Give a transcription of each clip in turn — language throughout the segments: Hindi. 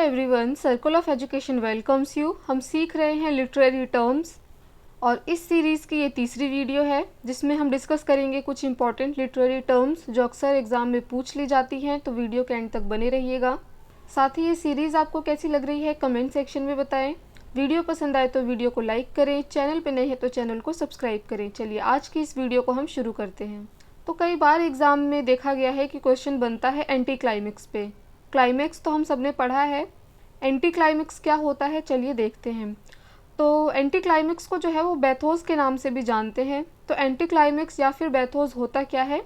Everyone, circle of education welcomes you. हम सीख रहे हैं लिटरेरी टर्म्स और इस सीरीज़ की ये तीसरी वीडियो है जिसमें हम डिस्कस करेंगे कुछ इंपॉर्टेंट लिटरेरी टर्म्स जो अक्सर एग्ज़ाम में पूछ ली जाती हैं। तो वीडियो के एंड तक बने रहिएगा। साथ ही ये सीरीज़ आपको कैसी लग रही है कमेंट सेक्शन में बताएं। वीडियो पसंद आए तो वीडियो को लाइक करें, चैनल पर नए हैं तो चैनल को सब्सक्राइब करें। चलिए आज की इस वीडियो को हम शुरू करते हैं। तो कई बार एग्ज़ाम में देखा गया है कि क्वेश्चन बनता है एंटी क्लाइमेक्स पे। क्लाइमेक्स तो हम सब ने पढ़ा है, एंटी क्लाइमेक्स क्या होता है चलिए देखते हैं। तो एंटी क्लाइमेक्स को जो है वो बैथोस के नाम से भी जानते हैं। तो एंटी क्लाइमेक्स या फिर बैथोस होता क्या है,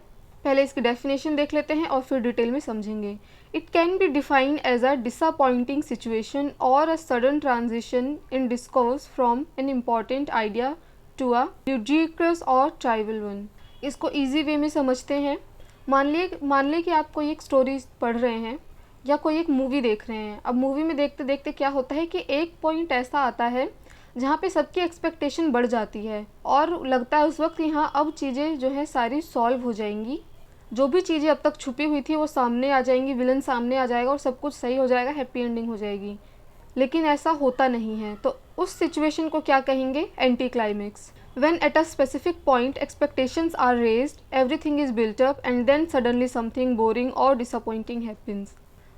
पहले इसकी डेफिनेशन देख लेते हैं और फिर डिटेल में समझेंगे। It can be defined as a disappointing situation or a sudden transition in discourse from an important idea to a ludicrous or trivial one. इसको ईजी वे में समझते हैं। मान लिए कि आप कोई एक स्टोरी पढ़ रहे हैं या कोई एक मूवी देख रहे हैं। अब मूवी में देखते देखते क्या होता है कि एक पॉइंट ऐसा आता है जहाँ पे सबकी एक्सपेक्टेशन बढ़ जाती है और लगता है उस वक्त यहाँ अब चीज़ें जो है सारी सॉल्व हो जाएंगी, जो भी चीज़ें अब तक छुपी हुई थी वो सामने आ जाएंगी, विलन सामने आ जाएगा और सब कुछ सही हो जाएगा, हैप्पी एंडिंग हो जाएगी। लेकिन ऐसा होता नहीं है। तो उस सिचुएशन को क्या कहेंगे, anti climax. When at a specific point expectations are raised, everything is built up and then suddenly something boring or disappointing happens।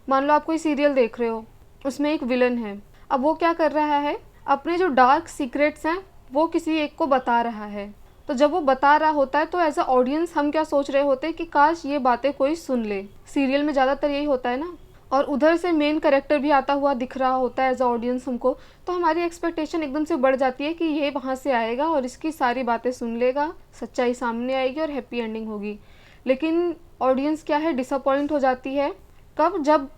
मान लो आप कोई सीरियल देख रहे हो, उसमें एक विलन है। अब वो क्या कर रहा है, अपने जो डार्क सीक्रेट्स हैं वो किसी एक को बता रहा है। तो जब वो बता रहा होता है तो एज अ ऑडियंस हम क्या सोच रहे होते हैं कि काश ये बातें कोई सुन ले। सीरियल में ज़्यादातर यही होता है ना। और उधर से मेन कैरेक्टर भी आता हुआ दिख रहा होता है एज अ ऑडियंस हमको, तो हमारी एक्सपेक्टेशन एकदम से बढ़ जाती है कि ये वहाँ से आएगा और इसकी सारी बातें सुन लेगा, सच्चाई सामने आएगी और हैप्पी एंडिंग होगी। लेकिन ऑडियंस क्या है, डिसअपॉइंट हो जाती है। कब, जब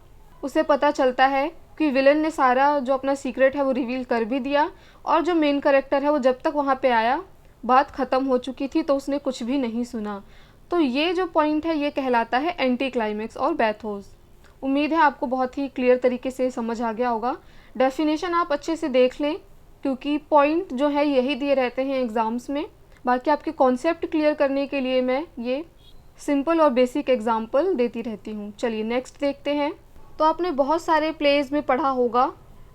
उसे पता चलता है कि विलन ने सारा जो अपना सीक्रेट है वो रिवील कर भी दिया और जो मेन कैरेक्टर है वो जब तक वहाँ पे आया बात ख़त्म हो चुकी थी तो उसने कुछ भी नहीं सुना। तो ये जो पॉइंट है ये कहलाता है एंटी क्लाइमेक्स और बैथोस। उम्मीद है आपको बहुत ही क्लियर तरीके से समझ आ गया होगा। डेफिनेशन आप अच्छे से देख लें क्योंकि पॉइंट जो है यही दिए रहते हैं एग्ज़ाम्स में। बाकी आपके कॉन्सेप्ट क्लियर करने के लिए मैं ये सिंपल और बेसिक एग्जाम्पल देती रहती हूँ। चलिए नेक्स्ट देखते हैं। तो आपने बहुत सारे प्लेज में पढ़ा होगा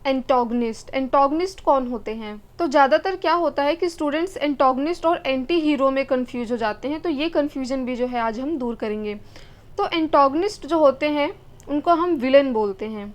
एंटोगनिस्ट। एंटोगनिस्ट कौन होते हैं? तो ज़्यादातर क्या होता है कि स्टूडेंट्स एंटोगनिस्ट और एंटी हीरो में कन्फ्यूज हो जाते हैं। तो ये कन्फ्यूजन भी जो है आज हम दूर करेंगे। तो एंटोगनिस्ट जो होते हैं उनको हम विलन बोलते हैं।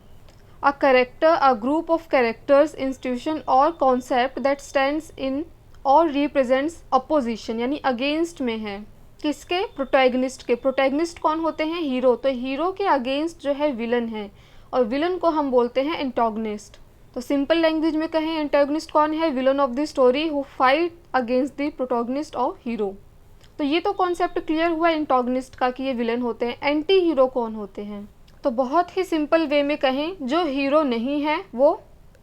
A character, a group of characters, institution और कॉन्सेप्ट दैट स्टैंड्स इन और रिप्रेजेंट्स अपोजिशन, यानी अगेंस्ट में है। किसके? प्रोटैगनिस्ट के। प्रोटैगनिस्ट कौन होते हैं? हीरो। तो हीरो के अगेंस्ट जो है विलन है और विलन को हम बोलते हैं एंटोगनिस्ट। तो सिंपल लैंग्वेज में कहें एंटोगनिस्ट कौन है? Villain of the story who fight against the protagonist और हीरो। तो ये तो कॉन्सेप्ट क्लियर हुआ एंटोगनिस्ट का कि ये विलन होते हैं। एंटी हीरो कौन होते हैं? तो बहुत ही सिंपल वे में कहें, जो हीरो नहीं है वो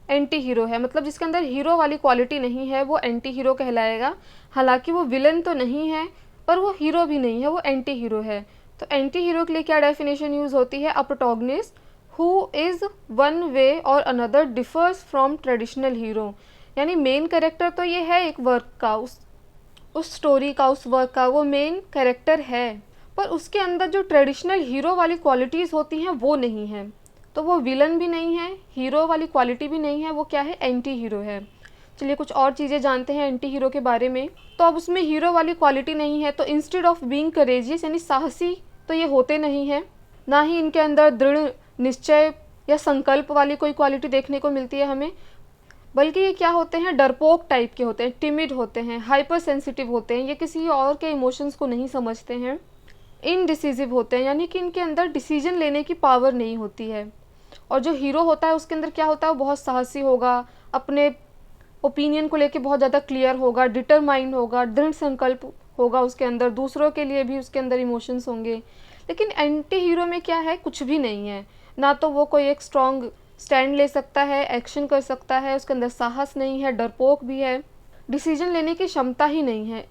एंटी हीरो है। मतलब जिसके अंदर हीरो वाली क्वालिटी नहीं है वो एंटी हीरो कहलाएगा। हालांकि वो विलन तो नहीं है पर वो हीरो भी नहीं है, वो एंटी हीरो है। तो एंटी हीरो के लिए क्या डेफिनेशन यूज़ होती है? A protagonist who is one way or another differs from traditional hero. यानी मेन कैरेक्टर तो ये है एक वर्क का, उस स्टोरी का, उस वर्क का वो मेन कैरेक्टर है, पर उसके अंदर जो ट्रेडिशनल हीरो वाली क्वालिटीज़ होती हैं वो नहीं है। तो वो विलन भी नहीं है, हीरो वाली क्वालिटी भी नहीं है, वो क्या है? एंटी हीरो है। चलिए कुछ और चीज़ें जानते हैं एंटी हीरो के बारे में। तो अब उसमें हीरो वाली क्वालिटी नहीं है तो इंस्टेड ऑफ बीइंग करेजियस यानी साहसी तो ये होते नहीं हैं, ना ही इनके अंदर दृढ़ निश्चय या संकल्प वाली कोई क्वालिटी देखने को मिलती है हमें। बल्कि ये क्या होते हैं? डरपोक टाइप के होते हैं, टिमिड होते हैं, हाइपर सेंसिटिव होते हैं, ये किसी और के इमोशंस को नहीं समझते हैं, इनडिसिसिव होते हैं, यानी कि इनके अंदर डिसीजन लेने की पावर नहीं होती है। और जो हीरो होता है उसके अंदर क्या होता है? वो बहुत साहसी होगा, अपने ओपिनियन को लेके बहुत ज़्यादा क्लियर होगा, डिटरमाइंड होगा, दृढ़ संकल्प होगा उसके अंदर, दूसरों के लिए भी उसके अंदर इमोशंस होंगे। लेकिन एंटी हीरो में क्या है? कुछ भी नहीं है। ना तो वो कोई एक स्ट्रॉन्ग स्टैंड ले सकता है, एक्शन कर सकता है, उसके अंदर साहस नहीं है, डरपोक भी है, डिसीजन लेने की क्षमता ही नहीं है,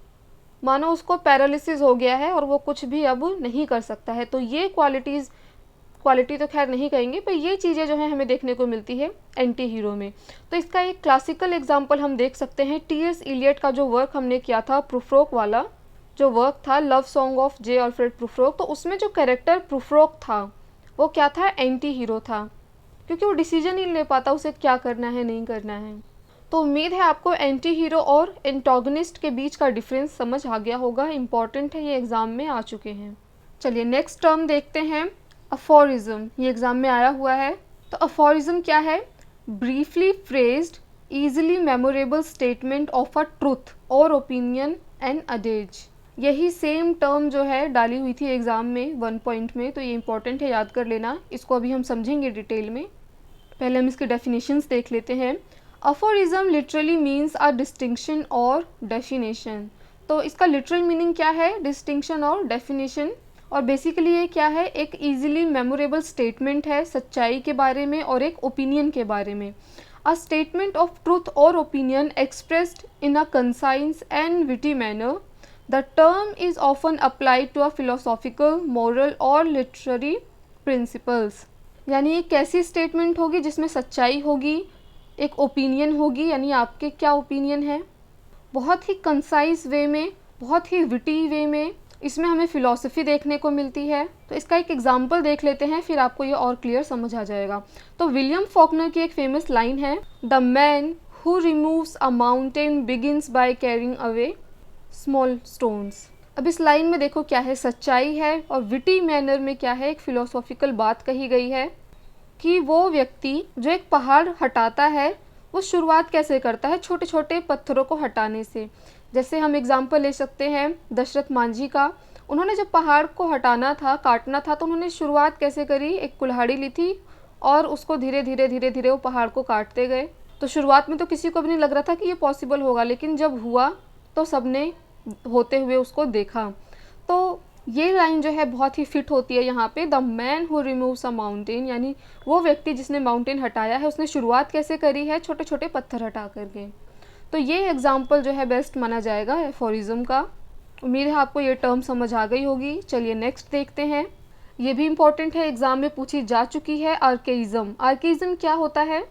मानो उसको पैरालिसिस हो गया है और वो कुछ भी अब नहीं कर सकता है। तो ये क्वालिटी तो खैर नहीं कहेंगे, पर ये चीज़ें जो हैं हमें देखने को मिलती है एंटी हीरो में। तो इसका एक क्लासिकल एग्जांपल हम देख सकते हैं, टी.एस. इलियट का जो वर्क हमने किया था, प्रूफ्रोक वाला जो वर्क था, love song of J Alfred प्रूफ्रोक। तो उसमें जो कैरेक्टर प्रूफ्रोक था वो क्या था? एंटी हीरो था। क्योंकि वो डिसीजन ही नहीं ले पाता उसे क्या करना है नहीं करना है। तो उम्मीद है आपको एंटी हीरो और एंटागनिस्ट के बीच का डिफरेंस समझ आ गया होगा। इम्पॉर्टेंट है, ये एग्ज़ाम में आ चुके हैं। चलिए नेक्स्ट टर्म देखते हैं, अफोरिज्म। ये एग्ज़ाम में आया हुआ है। तो अफोरिज्म क्या है? Briefly phrased easily memorable statement of a truth or opinion and adage. यही सेम टर्म जो है डाली हुई थी एग्ज़ाम में 1 पॉइंट में, तो ये इंपॉर्टेंट है, याद कर लेना। इसको अभी हम समझेंगे डिटेल में। पहले हम इसके डेफिनेशंस देख लेते हैं। Aphorism literally means a distinction और डेफिनेशन। तो इसका लिटरल मीनिंग क्या है? डिस्टिंक्शन और डेफिनेशन। और बेसिकली ये क्या है? एक ईजिली मेमोरेबल स्टेटमेंट है सच्चाई के बारे में और एक ओपिनियन के बारे में। A statement of truth or opinion expressed in a concise and witty manner. The term is often applied to a philosophical, moral or literary principles. यानी एक कैसी स्टेटमेंट होगी जिसमें सच्चाई होगी, एक ओपिनियन होगी, यानी आपके क्या ओपिनियन है, बहुत ही कंसाइज वे में, बहुत ही विटी वे में। इसमें हमें फ़िलॉसफी देखने को मिलती है। तो इसका एक एग्जांपल देख लेते हैं, फिर आपको ये और क्लियर समझ आ जाएगा। तो विलियम फॉकनर की एक फेमस लाइन है, the man who removes a mountain begins by carrying away small stones. अब इस लाइन में देखो क्या है, सच्चाई है, और विटी मैनर में क्या है, एक फ़िलोसॉफिकल बात कही गई है कि वो व्यक्ति जो एक पहाड़ हटाता है वो शुरुआत कैसे करता है? छोटे छोटे पत्थरों को हटाने से। जैसे हम एग्जाम्पल ले सकते हैं दशरथ मांझी का। उन्होंने जब पहाड़ को हटाना था, काटना था, तो उन्होंने शुरुआत कैसे करी? एक कुल्हाड़ी ली थी और उसको धीरे धीरे वो पहाड़ को काटते गए। तो शुरुआत में तो किसी को भी नहीं लग रहा था कि ये पॉसिबल होगा, लेकिन जब हुआ तो सबने होते हुए उसको देखा। तो ये लाइन जो है बहुत ही फिट होती है यहाँ पे, the man who removes a mountain, यानी वो व्यक्ति जिसने माउंटेन हटाया है उसने शुरुआत कैसे करी है? छोटे छोटे पत्थर हटा करके। तो ये एग्जाम्पल जो है बेस्ट माना जाएगा एफोरिज्म का। उम्मीद है आपको ये टर्म समझ आ गई होगी। चलिए नेक्स्ट देखते हैं, ये भी इम्पॉर्टेंट है, एग्जाम में पूछी जा चुकी है, आर्केइज्म। आर्केइज्म क्या होता है?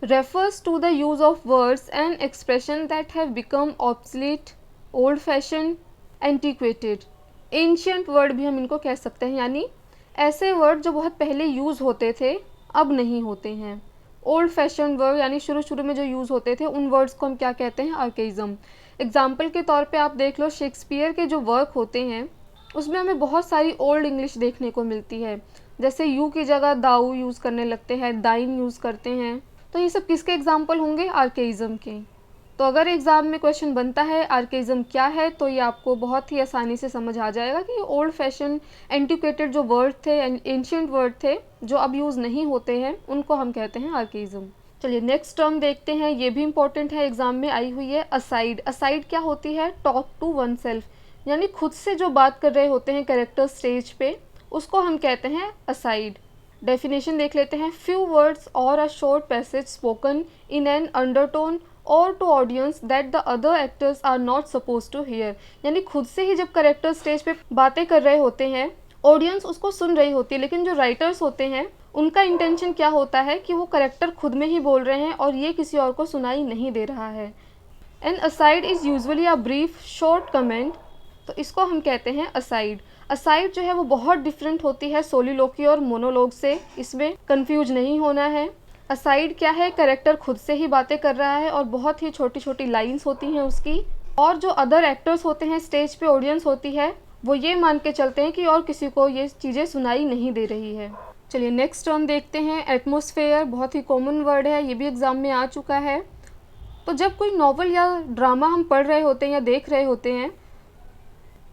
Refers to the use of words and expression that have become obsolete, old fashion, antiquated. Ancient word भी हम इनको कह सकते हैं, यानी ऐसे वर्ड जो बहुत पहले यूज़ होते थे अब नहीं होते हैं। ओल्ड फैशन वर्ड यानी शुरू में जो यूज़ होते थे, उन वर्ड्स को हम क्या कहते हैं? आर्केइज्म। एग्जाम्पल के तौर पे आप देख लो, शेक्सपियर के जो वर्क होते हैं उसमें हमें बहुत सारी ओल्ड इंग्लिश देखने को मिलती है। जैसे यू की जगह दाऊ यूज़ करने लगते हैं, दाइन यूज़ करते हैं। तो ये सब किसके एग्जाम्पल होंगे? आर्केइज्म के। तो अगर एग्ज़ाम में क्वेश्चन बनता है आर्केइज्म क्या है, तो ये आपको बहुत ही आसानी से समझ आ जाएगा कि ओल्ड फैशन एंटिक्वेटेड जो वर्ड थे, एंशियंट वर्ड थे जो अब यूज़ नहीं होते हैं, उनको हम कहते हैं आर्केइज्म। चलिए नेक्स्ट टर्म देखते हैं, ये भी इंपॉर्टेंट है, एग्जाम में आई हुई है, असाइड। असाइड क्या होती है? टॉक टू वन सेल्फ, यानी खुद से जो बात कर रहे होते हैं कैरेक्टर स्टेज पे, उसको हम कहते हैं असाइड। डेफिनेशन देख लेते हैं, few words or a short passage spoken in an undertone or to audience that the other actors are not suppose to hear. यानी खुद से ही जब करेक्टर स्टेज पे बातें कर रहे होते हैं, ऑडियंस उसको सुन रही होती है, लेकिन जो राइटर्स होते हैं उनका इंटेंशन क्या होता है कि वो करेक्टर खुद में ही बोल रहे हैं और ये किसी और को सुनाई नहीं दे रहा है। An aside is usually a brief short comment, तो इसको हम कहते हैं असाइड। असाइड जो है वो बहुत डिफरेंट होती है सोलिलोकी और मोनोलॉग से, इसमें कंफ्यूज नहीं होना है। असाइड क्या है? कैरेक्टर खुद से ही बातें कर रहा है और बहुत ही छोटी छोटी लाइंस होती हैं उसकी, और जो अदर एक्टर्स होते हैं स्टेज पे, ऑडियंस होती है, वो ये मान के चलते हैं कि और किसी को ये चीज़ें सुनाई नहीं दे रही है। चलिए नेक्स्ट टर्म देखते हैं, एटमॉस्फेयर। बहुत ही कॉमन वर्ड है, ये भी एग्जाम में आ चुका है। तो जब कोई नॉवल या ड्रामा हम पढ़ रहे होते हैं या देख रहे होते हैं,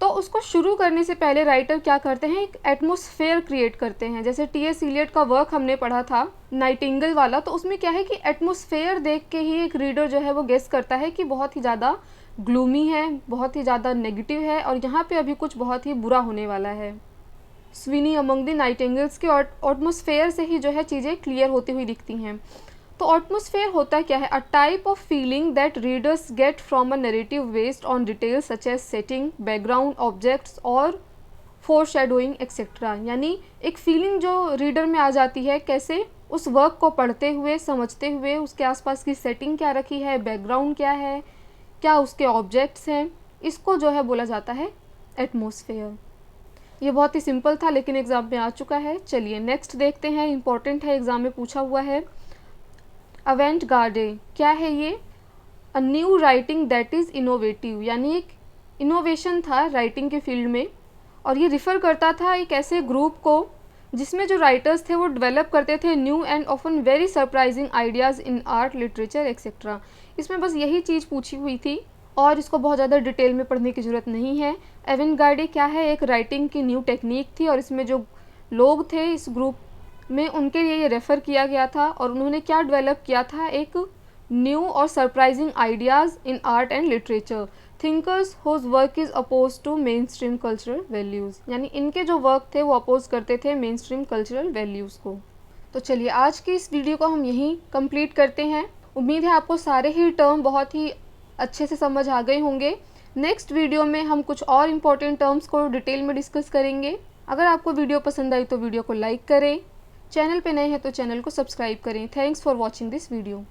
तो उसको शुरू करने से पहले राइटर क्या करते हैं? एक एटमॉस्फेयर क्रिएट करते हैं। जैसे टी.एस. इलियट का वर्क हमने पढ़ा था नाइटिंगेल वाला, तो उसमें क्या है कि एटमॉस्फेयर देख के ही एक रीडर जो है वो गेस करता है कि बहुत ही ज़्यादा ग्लूमी है, बहुत ही ज़्यादा नेगेटिव है और यहाँ पे अभी कुछ बहुत ही बुरा होने वाला है। स्विनी अमंग द नाइटिंगेल्स के एटमॉस्फेयर से ही जो है चीज़ें क्लियर होती हुई दिखती हैं। तो एटमॉस्फेयर होता क्या है? A type of feeling that readers get from a narrative based on details such as setting, background, objects और फोरशैडोइंग एक्सेट्रा। यानी एक फीलिंग जो रीडर में आ जाती है, कैसे? उस वर्क को पढ़ते हुए, समझते हुए, उसके आसपास की सेटिंग क्या रखी है, बैकग्राउंड क्या है, क्या उसके ऑब्जेक्ट्स हैं, इसको जो है बोला जाता है एटमॉस्फेयर। ये बहुत ही सिंपल था लेकिन एग्ज़ाम में आ चुका है। चलिए नेक्स्ट देखते हैं, इम्पॉर्टेंट है, एग्ज़ाम में पूछा हुआ है। अवेंट गार्डे क्या है ये? A new writing that is innovative, यानी एक इनोवेशन था राइटिंग के फील्ड में, और ये रिफ़र करता था एक ऐसे ग्रुप को जिसमें जो राइटर्स थे वो डेवलप करते थे new and often very surprising ideas in art, literature etcetera. इसमें बस यही चीज़ पूछी हुई थी और इसको बहुत ज़्यादा डिटेल में पढ़ने की ज़रूरत नहीं है। एवेंट गार्डे क्या है? एक राइटिंग की न्यू टेक्निक थी और इसमें जो लोग थे इस ग्रुप में उनके लिए ये रेफ़र किया गया था, और उन्होंने क्या डेवलप किया था? एक न्यू और surprising ideas in art and literature, thinkers whose work is oppose to mainstream cultural values, यानी इनके जो वर्क थे वो अपोज करते थे मेन स्ट्रीम कल्चरल वैल्यूज़ को। तो चलिए आज की इस वीडियो को हम यहीं कंप्लीट करते हैं। उम्मीद है आपको सारे ही टर्म बहुत ही अच्छे से समझ आ गए होंगे। नेक्स्ट वीडियो में हम कुछ और इम्पोर्टेंट टर्म्स को डिटेल में डिस्कस करेंगे। अगर आपको वीडियो पसंद आई तो वीडियो को लाइक करें, चैनल पे नए हैं तो चैनल को सब्सक्राइब करें। Thanks for watching this video.